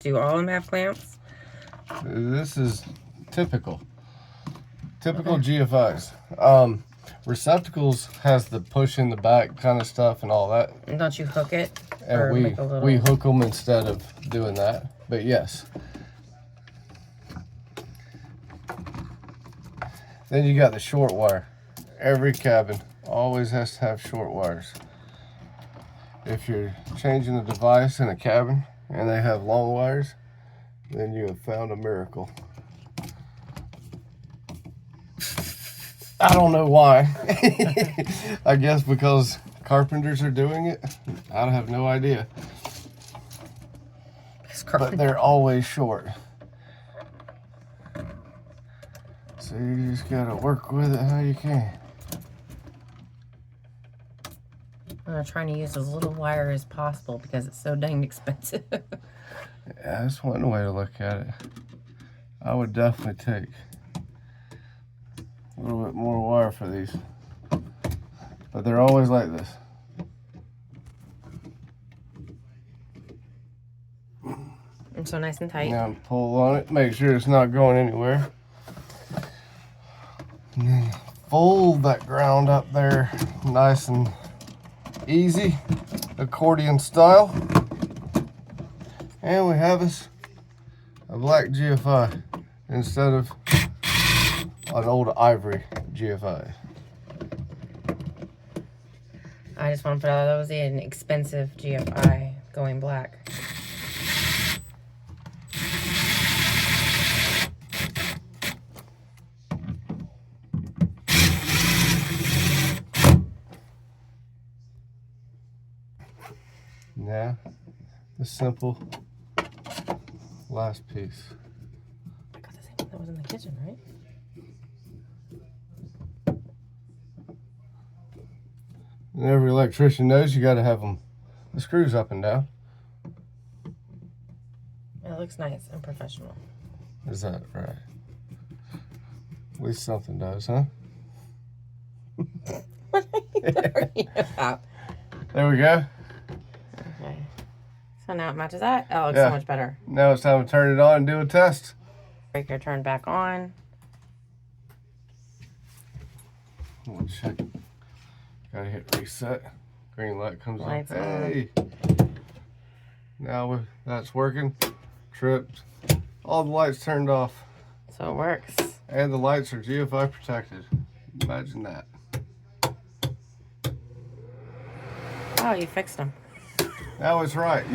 Do all of them have clamps? This is typical GFIs. Receptacles has the push in the back kind of stuff and all that. And don't you hook it? And we hook them instead of doing that. But yes. Then you got the short wire. Every cabin always has to have short wires. If you're changing the device in a cabin and they have long wires, then you have found a miracle. I don't know why. I guess because carpenters are doing it. I have no idea. But they're always short. So you just gotta work with it how you can. I'm trying to use as little wire as possible because it's so dang expensive. Yeah, that's one way to look at it. I would definitely take a little bit more wire for these. But they're always like this. And so nice and tight. Now pull on it, make sure it's not going anywhere. And then fold that ground up there nice and easy, accordion style. And we have us a black GFI instead of an old ivory GFI. I just want to put out that was an expensive GFI going black. Now, the simple last piece. I got the same one that was in the kitchen, right? And every electrician knows you got to have them the screws up and down. It looks nice and professional. Is that right? At least something does, huh? What are you talking about? There we go. Okay. So now it matches that. Oh, it looks so much better. Now it's time to turn it on and do a test. Breaker turned back on. We'll check. Gotta hit reset. Green light comes on. Lights Hey! Now that's working. Tripped. All the lights turned off. So it works. And the lights are GFI protected. Imagine that. Oh, you fixed them. That was right.